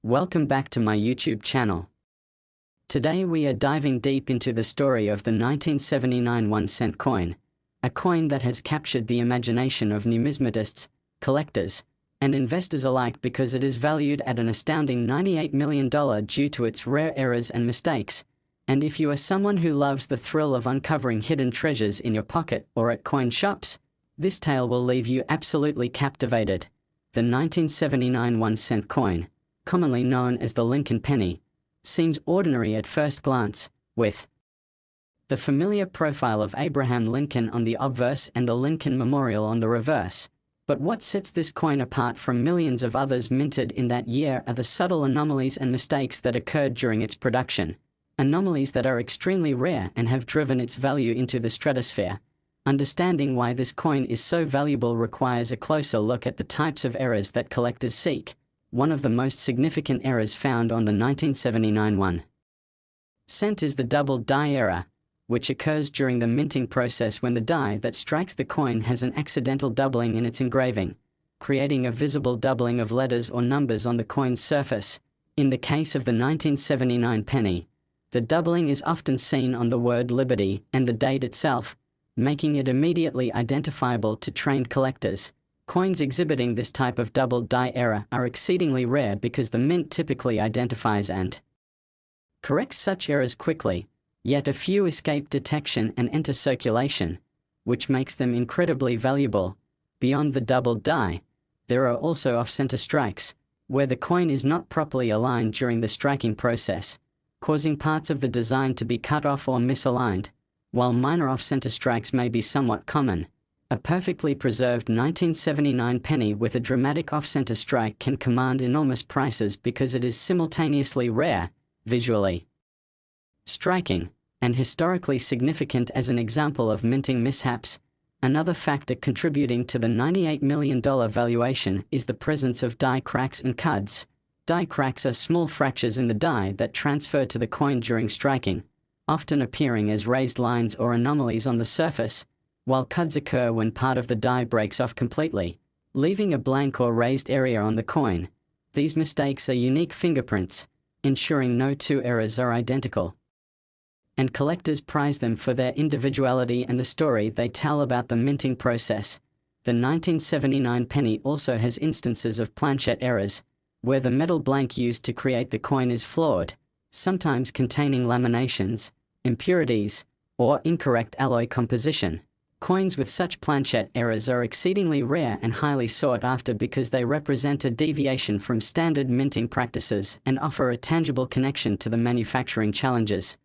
Welcome back to my YouTube channel. Today we are diving deep into the story of the 1979 1-cent coin, a coin that has captured the imagination of numismatists, collectors, and investors alike because it is valued at an astounding $98 million due to its rare errors and mistakes. And if you are someone who loves the thrill of uncovering hidden treasures in your pocket or at coin shops, this tale will leave you absolutely captivated. The 1979 1-cent coin, commonly known as the Lincoln penny, seems ordinary at first glance, with the familiar profile of Abraham Lincoln on the obverse and the Lincoln Memorial on the reverse. But what sets this coin apart from millions of others minted in that year are the subtle anomalies and mistakes that occurred during its production, anomalies that are extremely rare and have driven its value into the stratosphere. Understanding why this coin is so valuable requires a closer look at the types of errors that collectors seek. One of the most significant errors found on the 1979 1-cent is the double die error, which occurs during the minting process when the die that strikes the coin has an accidental doubling in its engraving, creating a visible doubling of letters or numbers on the coin's surface. In the case of the 1979 penny, the doubling is often seen on the word Liberty and the date itself, making it immediately identifiable to trained collectors. Coins exhibiting this type of double die error are exceedingly rare because the mint typically identifies and corrects such errors quickly, yet a few escape detection and enter circulation, which makes them incredibly valuable. Beyond the double die, there are also off-center strikes, where the coin is not properly aligned during the striking process, causing parts of the design to be cut off or misaligned. While minor off-center strikes may be somewhat common, a perfectly preserved 1979 penny with a dramatic off-center strike can command enormous prices because it is simultaneously rare, visually striking, and historically significant as an example of minting mishaps. Another factor contributing to the $98 million valuation is the presence of die cracks and cuds. Die cracks are small fractures in the die that transfer to the coin during striking, often appearing as raised lines or anomalies on the surface, while cuds occur when part of the die breaks off completely, leaving a blank or raised area on the coin. These mistakes are unique fingerprints, ensuring no two errors are identical, and collectors prize them for their individuality and the story they tell about the minting process. The 1979 penny also has instances of planchet errors, where the metal blank used to create the coin is flawed, sometimes containing laminations, impurities, or incorrect alloy composition. Coins with such planchet errors are exceedingly rare and highly sought after because they represent a deviation from standard minting practices and offer a tangible connection to the manufacturing challenges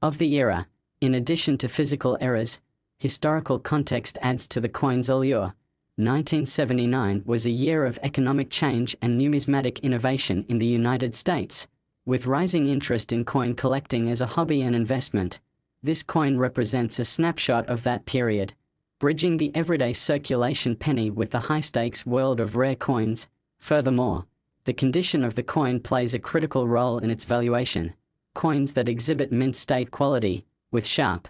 of the era. In addition to physical errors, historical context adds to the coin's allure. 1979 was a year of economic change and numismatic innovation in the United States. With rising interest in coin collecting as a hobby and investment, this coin represents a snapshot of that period, bridging the everyday circulation penny with the high-stakes world of rare coins. Furthermore, the condition of the coin plays a critical role in its valuation. Coins that exhibit mint-state quality, with sharp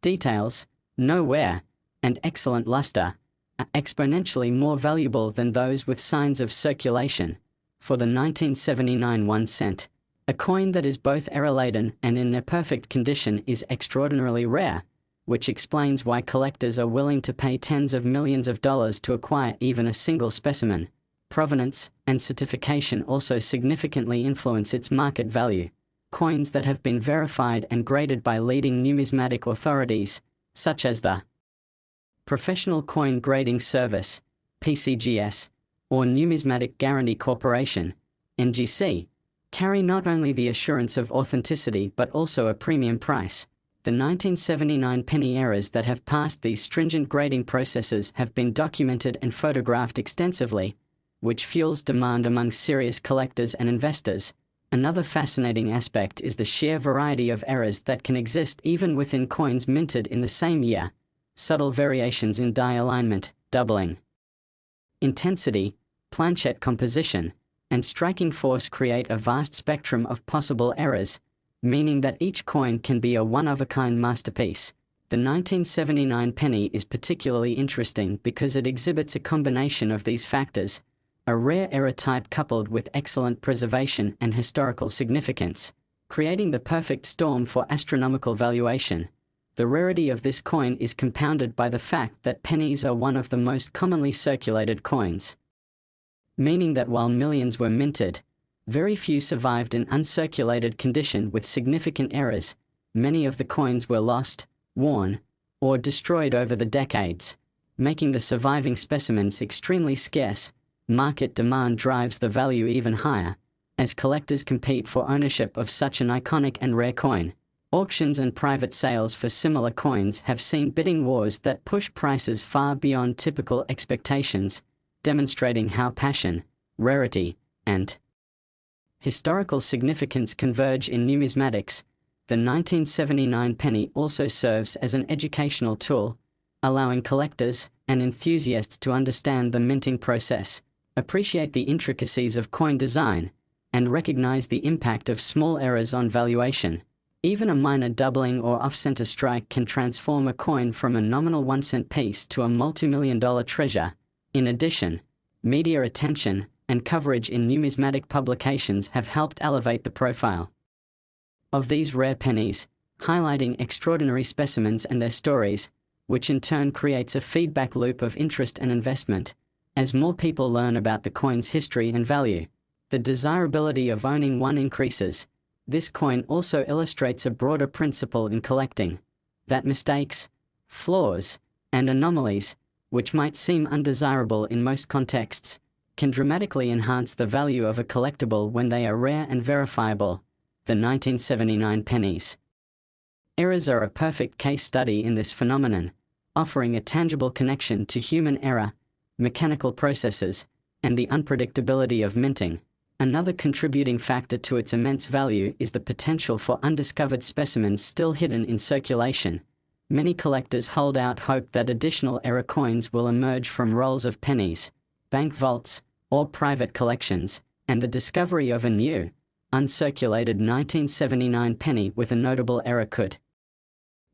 details, no wear, and excellent luster, are exponentially more valuable than those with signs of circulation. For the 1979 1-cent, a coin that is both error-laden and in near perfect condition is extraordinarily rare, which explains why collectors are willing to pay tens of millions of dollars to acquire even a single specimen. Provenance and certification also significantly influence its market value. Coins that have been verified and graded by leading numismatic authorities, such as the Professional Coin Grading Service, PCGS, or Numismatic Guarantee Corporation, NGC, carry not only the assurance of authenticity but also a premium price. The 1979 penny errors that have passed these stringent grading processes have been documented and photographed extensively, which fuels demand among serious collectors and investors. Another fascinating aspect is the sheer variety of errors that can exist even within coins minted in the same year. Subtle variations in die alignment, doubling, intensity, planchet composition, and striking force create a vast spectrum of possible errors, meaning that each coin can be a one-of-a-kind masterpiece. The 1979 penny is particularly interesting because it exhibits a combination of these factors: a rare error type coupled with excellent preservation and historical significance, creating the perfect storm for astronomical valuation. The rarity of this coin is compounded by the fact that pennies are one of the most commonly circulated coins, meaning that while millions were minted, very few survived in uncirculated condition with significant errors. Many of the coins were lost, worn, or destroyed over the decades, making the surviving specimens extremely scarce. Market demand drives the value even higher, as collectors compete for ownership of such an iconic and rare coin. Auctions and private sales for similar coins have seen bidding wars that push prices far beyond typical expectations, demonstrating how passion, rarity, and historical significance converge in numismatics. The 1979 penny also serves as an educational tool, allowing collectors and enthusiasts to understand the minting process, appreciate the intricacies of coin design, and recognize the impact of small errors on valuation. Even a minor doubling or off-center strike can transform a coin from a nominal 1-cent piece to a multi-million-dollar treasure. In addition, media attention and coverage in numismatic publications have helped elevate the profile of these rare pennies, highlighting extraordinary specimens and their stories, which in turn creates a feedback loop of interest and investment. As more people learn about the coin's history and value, the desirability of owning one increases. This coin also illustrates a broader principle in collecting, that mistakes, flaws, and anomalies, which might seem undesirable in most contexts, can dramatically enhance the value of a collectible when they are rare and verifiable. The 1979 pennies. Errors are a perfect case study in this phenomenon, offering a tangible connection to human error, mechanical processes, and the unpredictability of minting. Another contributing factor to its immense value is the potential for undiscovered specimens still hidden in circulation. Many collectors hold out hope that additional error coins will emerge from rolls of pennies, bank vaults, or private collections, and the discovery of a new, uncirculated 1979 penny with a notable error could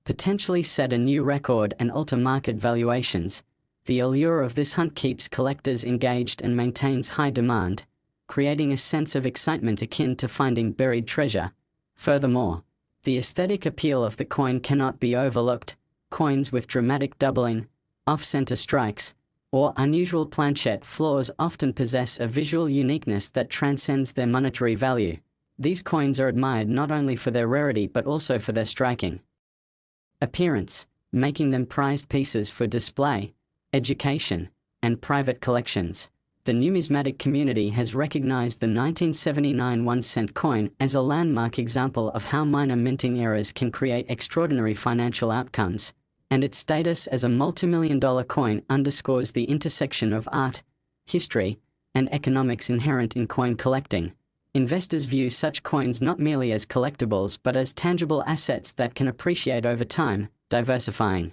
potentially set a new record and alter market valuations. The allure of this hunt keeps collectors engaged and maintains high demand, creating a sense of excitement akin to finding buried treasure. Furthermore, the aesthetic appeal of the coin cannot be overlooked. Coins with dramatic doubling, off-center strikes, or unusual planchette flaws often possess a visual uniqueness that transcends their monetary value. These coins are admired not only for their rarity but also for their striking appearance, making them prized pieces for display, education, and private collections. The numismatic community has recognized the 1979 1-cent coin as a landmark example of how minor minting errors can create extraordinary financial outcomes, and its status as a multimillion-dollar coin underscores the intersection of art, history, and economics inherent in coin collecting. Investors view such coins not merely as collectibles but as tangible assets that can appreciate over time, diversifying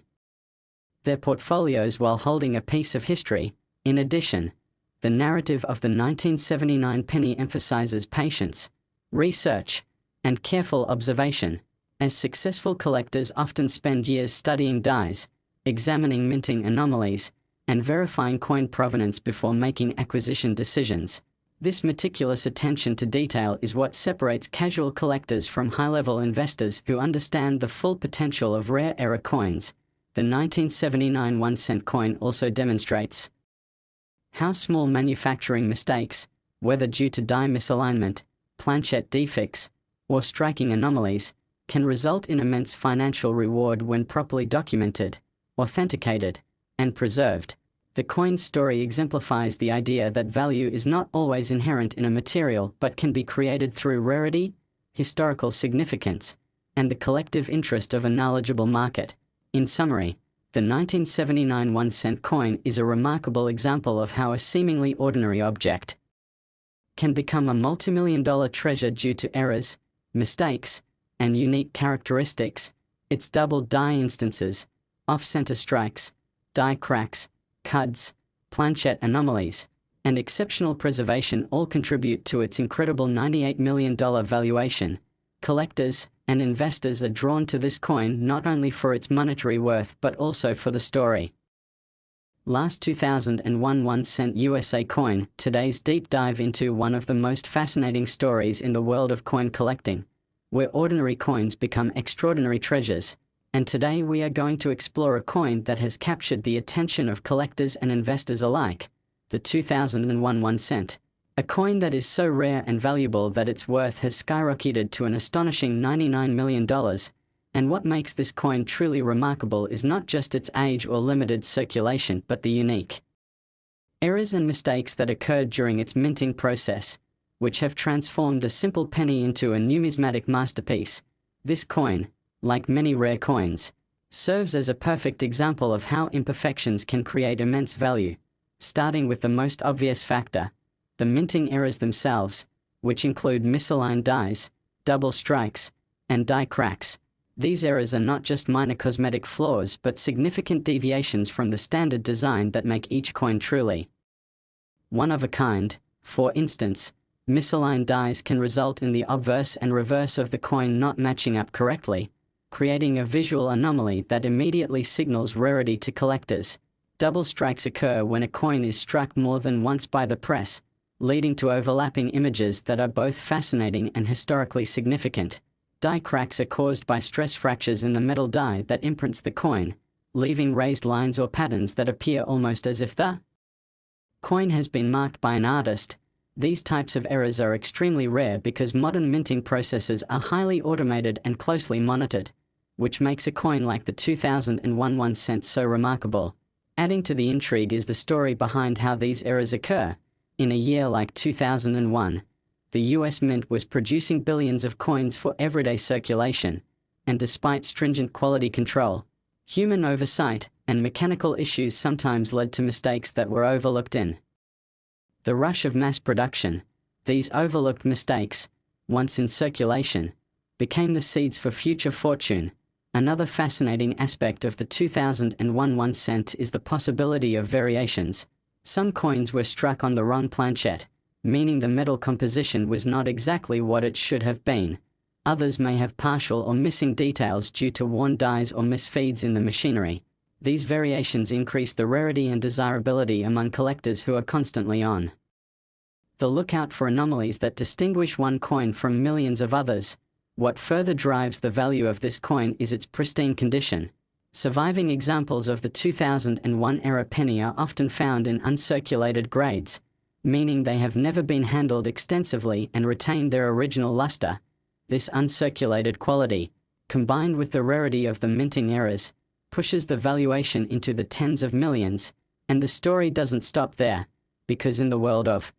their portfolios while holding a piece of history. In addition, the narrative of the 1979 penny emphasizes patience, research, and careful observation, as successful collectors often spend years studying dies, examining minting anomalies, and verifying coin provenance before making acquisition decisions. This meticulous attention to detail is what separates casual collectors from high-level investors who understand the full potential of rare error coins. The 1979 1-cent coin also demonstrates how small manufacturing mistakes, whether due to die misalignment, planchette defects, or striking anomalies, can result in immense financial reward when properly documented, authenticated, and preserved. The coin's story exemplifies the idea that value is not always inherent in a material but can be created through rarity, historical significance, and the collective interest of a knowledgeable market. In summary, the 1979 1-cent coin is a remarkable example of how a seemingly ordinary object can become a multimillion-dollar treasure due to errors, mistakes, and unique characteristics. Its doubled die instances, off-center strikes, die cracks, cuts, planchette anomalies, and exceptional preservation all contribute to its incredible $98 million valuation. Collectors and investors are drawn to this coin not only for its monetary worth but also for the story, Last 2001 1-cent USA coin. Today's deep dive into one of the most fascinating stories in the world of coin collecting, where ordinary coins become extraordinary treasures. And today we are going to explore a coin that has captured the attention of collectors and investors alike, the 2001 1-cent. A coin that is so rare and valuable that its worth has skyrocketed to an astonishing $99 million. And what makes this coin truly remarkable is not just its age or limited circulation, but the unique errors and mistakes that occurred during its minting process, which have transformed a simple penny into a numismatic masterpiece. This coin, like many rare coins, serves as a perfect example of how imperfections can create immense value, starting with the most obvious factor, the minting errors themselves, which include misaligned dies, double strikes, and die cracks. These errors are not just minor cosmetic flaws but significant deviations from the standard design that make each coin truly one of a kind. For instance, misaligned dies can result in the obverse and reverse of the coin not matching up correctly, creating a visual anomaly that immediately signals rarity to collectors. Double strikes occur when a coin is struck more than once by the press, leading to overlapping images that are both fascinating and historically significant. Die cracks are caused by stress fractures in the metal die that imprints the coin, leaving raised lines or patterns that appear almost as if the coin has been marked by an artist. These types of errors are extremely rare because modern minting processes are highly automated and closely monitored, which makes a coin like the 2001 1-cent so remarkable. Adding to the intrigue is the story behind how these errors occur. In a year like 2001, the US Mint was producing billions of coins for everyday circulation, and despite stringent quality control, human oversight and mechanical issues sometimes led to mistakes that were overlooked in the rush of mass production. These overlooked mistakes, once in circulation, became the seeds for future fortune. Another fascinating aspect of the 2001 1-cent is the possibility of variations. Some coins were struck on the wrong planchet, meaning the metal composition was not exactly what it should have been. Others may have partial or missing details due to worn dies or misfeeds in the machinery. These variations increase the rarity and desirability among collectors who are constantly on the lookout for anomalies that distinguish one coin from millions of others. What further drives the value of this coin is its pristine condition. Surviving examples of the 2001 era penny are often found in uncirculated grades, meaning they have never been handled extensively and retain their original luster. This uncirculated quality, combined with the rarity of the minting errors, pushes the valuation into the tens of millions. And the story doesn't stop there, because in the world of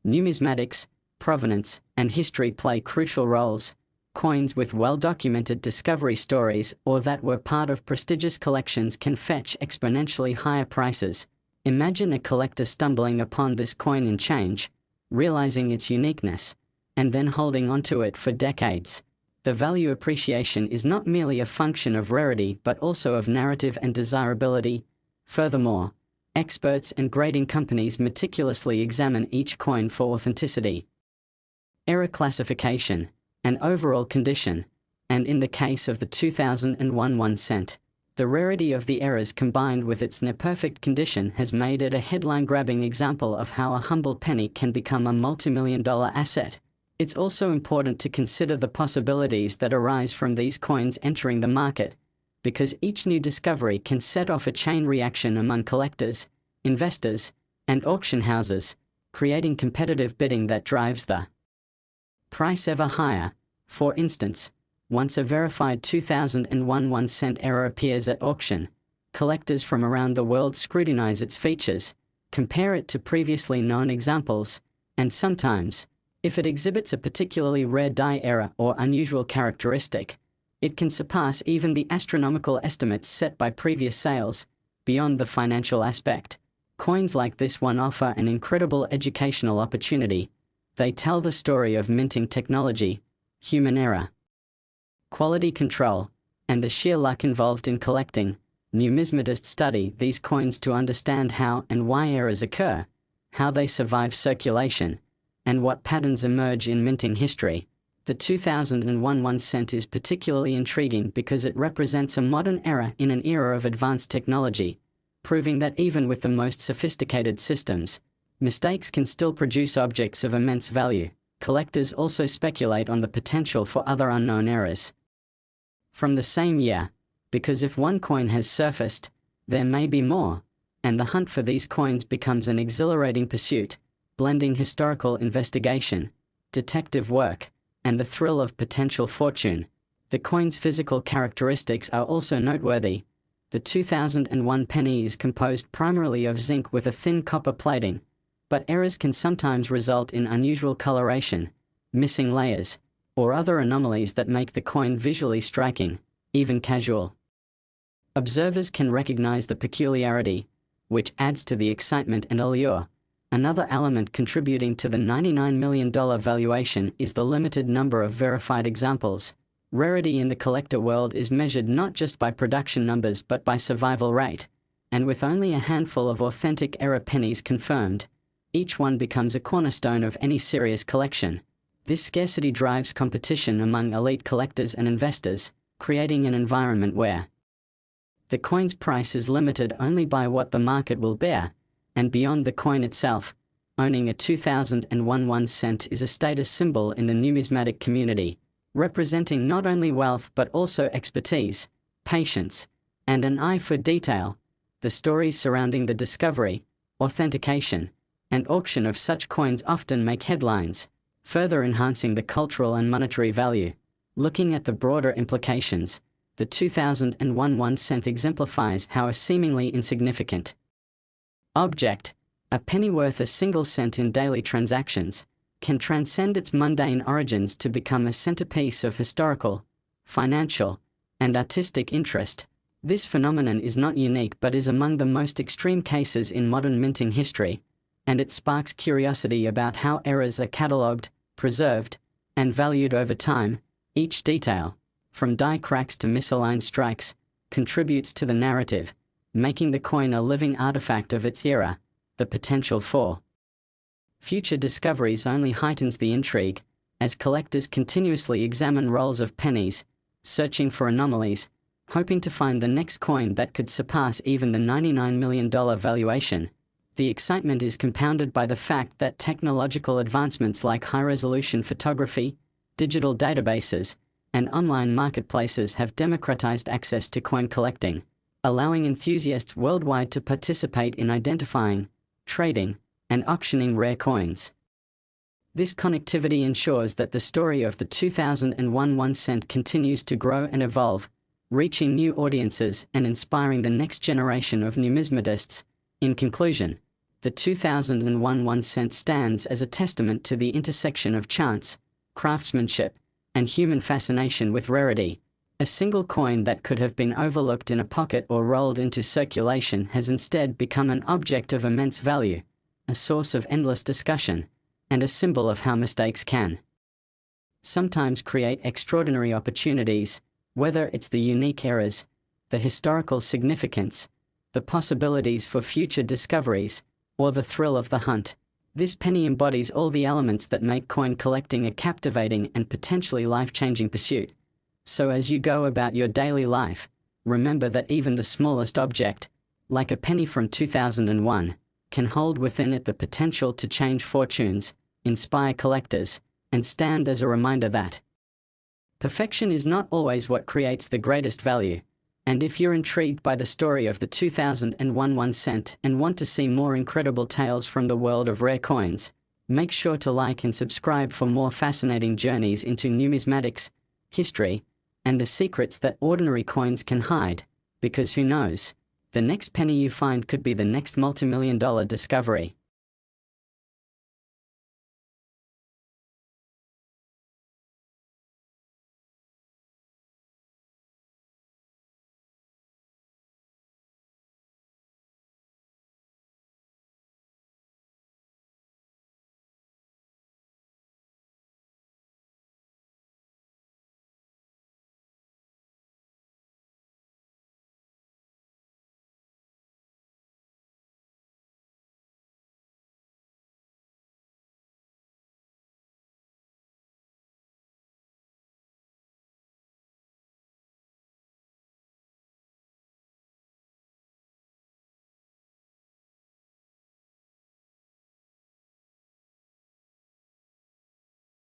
numismatics, provenance and history play crucial roles. Coins with well-documented discovery stories or that were part of prestigious collections can fetch exponentially higher prices. Imagine a collector stumbling upon this coin in change, realizing its uniqueness, and then holding onto it for decades. The value appreciation is not merely a function of rarity but also of narrative and desirability. Furthermore, experts and grading companies meticulously examine each coin for authenticity, error classification, and overall condition. And in the case of the 2001 1-cent, the rarity of the errors combined with its near-perfect condition has made it a headline-grabbing example of how a humble penny can become a multi-million-dollar asset. It's also important to consider the possibilities that arise from these coins entering the market, because each new discovery can set off a chain reaction among collectors, investors, and auction houses, creating competitive bidding that drives the price ever higher. For instance, once a verified 2001 1-cent error appears at auction, collectors from around the world scrutinize its features, compare it to previously known examples, and sometimes, if it exhibits a particularly rare die error or unusual characteristic, it can surpass even the astronomical estimates set by previous sales. Beyond the financial aspect, coins like this one offer an incredible educational opportunity. They tell the story of minting technology, human error, quality control, and the sheer luck involved in collecting. Numismatists study these coins to understand how and why errors occur, how they survive circulation, and what patterns emerge in minting history. The 2001 1-cent is particularly intriguing because it represents a modern era in an era of advanced technology, proving that even with the most sophisticated systems, mistakes can still produce objects of immense value. Collectors also speculate on the potential for other unknown errors from the same year, because if one coin has surfaced, there may be more, and the hunt for these coins becomes an exhilarating pursuit, blending historical investigation, detective work, and the thrill of potential fortune. The coin's physical characteristics are also noteworthy. The 2001 penny is composed primarily of zinc with a thin copper plating, but errors can sometimes result in unusual coloration, missing layers, or other anomalies that make the coin visually striking, even casual. Observers can recognize the peculiarity, which adds to the excitement and allure. Another element contributing to the $99 million valuation is the limited number of verified examples. Rarity in the collector world is measured not just by production numbers but by survival rate, and with only a handful of authentic error pennies confirmed, each one becomes a cornerstone of any serious collection. This scarcity drives competition among elite collectors and investors, creating an environment where the coin's price is limited only by what the market will bear, and beyond the coin itself, owning a 2001 1 cent is a status symbol in the numismatic community, representing not only wealth but also expertise, patience, and an eye for detail. The stories surrounding the discovery, authentication, and auction of such coins often make headlines, further enhancing the cultural and monetary value. Looking at the broader implications, the 2001 1 cent exemplifies how a seemingly insignificant object, a penny worth a single cent in daily transactions, can transcend its mundane origins to become a centerpiece of historical, financial, and artistic interest. This phenomenon is not unique but is among the most extreme cases in modern minting history, and it sparks curiosity about how errors are catalogued, preserved, and valued over time. Each detail, from die cracks to misaligned strikes, contributes to the narrative, making the coin a living artifact of its era. The potential for future discoveries only heightens the intrigue, as collectors continuously examine rolls of pennies, searching for anomalies, hoping to find the next coin that could surpass even the $99 million valuation. The excitement is compounded by the fact that technological advancements like high-resolution photography, digital databases, and online marketplaces have democratized access to coin collecting, allowing enthusiasts worldwide to participate in identifying, trading, and auctioning rare coins. This connectivity ensures that the story of the 2001 1 cent continues to grow and evolve, reaching new audiences and inspiring the next generation of numismatists. In conclusion, the 2001 1 cent stands as a testament to the intersection of chance, craftsmanship, and human fascination with rarity. A single coin that could have been overlooked in a pocket or rolled into circulation has instead become an object of immense value, a source of endless discussion, and a symbol of how mistakes can sometimes create extraordinary opportunities. Whether it's the unique errors, the historical significance, the possibilities for future discoveries, or the thrill of the hunt, this penny embodies all the elements that make coin collecting a captivating and potentially life-changing pursuit. So as you go about your daily life, remember that even the smallest object, like a penny from 2001, can hold within it the potential to change fortunes, inspire collectors, and stand as a reminder that perfection is not always what creates the greatest value. And if you're intrigued by the story of the 2001 1 cent and want to see more incredible tales from the world of rare coins, make sure to like and subscribe for more fascinating journeys into numismatics, history, and the secrets that ordinary coins can hide. Because who knows, the next penny you find could be the next multi-million-dollar discovery.